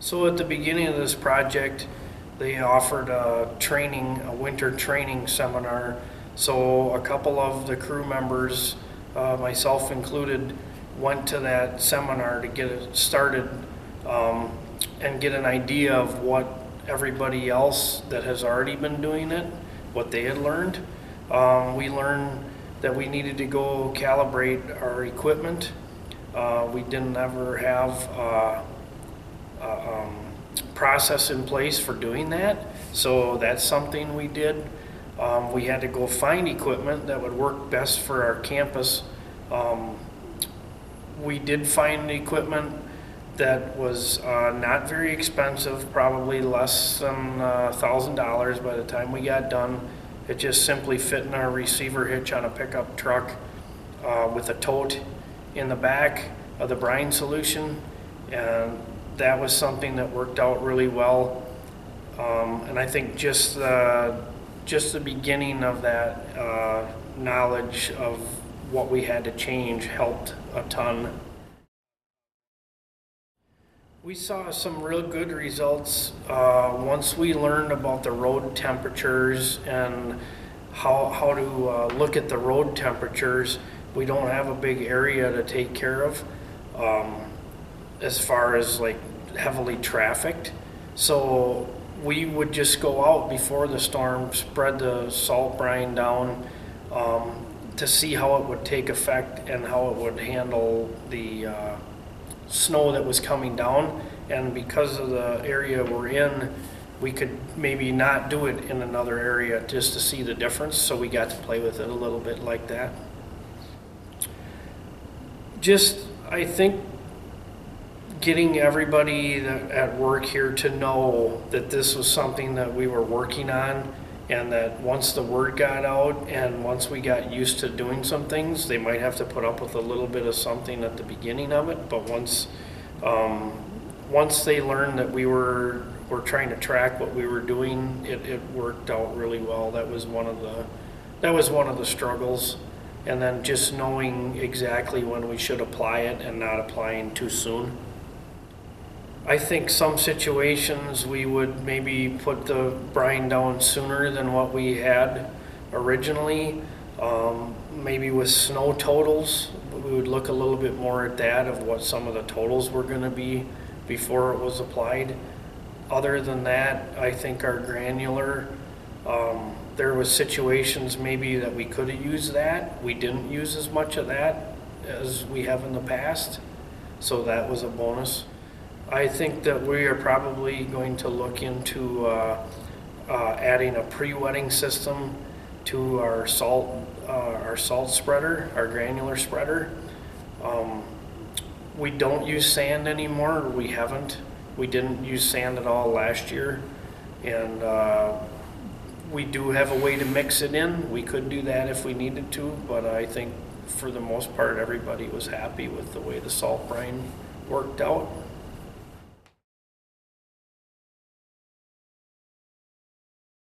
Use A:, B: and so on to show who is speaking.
A: So at the beginning of this project, they offered a winter training seminar. So a couple of the crew members, myself included, went to that seminar to get it started and get an idea of what everybody else that has already been doing it, what they had learned. We learned that we needed to go calibrate our equipment. We didn't ever have process in place for doing that, so that's something we did. We had to go find equipment that would work best for our campus. We did find equipment that was not very expensive, probably less than $1,000 by the time we got done. It just simply fit in our receiver hitch on a pickup truck with a tote in the back of the brine solution, and that was something that worked out really well. And I think just the beginning of that knowledge of what we had to change helped a ton. We saw some real good results once we learned about the road temperatures and how to look at the road temperatures. We don't have a big area to take care of as far as like heavily trafficked. So we would just go out before the storm, spread the salt brine down to see how it would take effect and how it would handle the snow that was coming down. And because of the area we're in, we could maybe not do it in another area just to see the difference. So we got to play with it a little bit like that. I think getting everybody at work here to know that this was something that we were working on, and that once the word got out and once we got used to doing some things, they might have to put up with a little bit of something at the beginning of it, but once they learned that we were trying to track what we were doing, it worked out really well. That was one of the struggles. And then just knowing exactly when we should apply it and not applying too soon. I think some situations we would maybe put the brine down sooner than what we had originally. Maybe with snow totals, we would look a little bit more at that, of what some of the totals were going to be before it was applied. Other than that, I think our granular, there was situations maybe that we could have used that. We didn't use as much of that as we have in the past, so that was a bonus. I think that we are probably going to look into adding a pre-wetting system to our salt spreader, our granular spreader. We don't use sand anymore. We haven't. We didn't use sand at all last year, and we do have a way to mix it in. We could do that if we needed to, but I think for the most part everybody was happy with the way the salt brine worked out.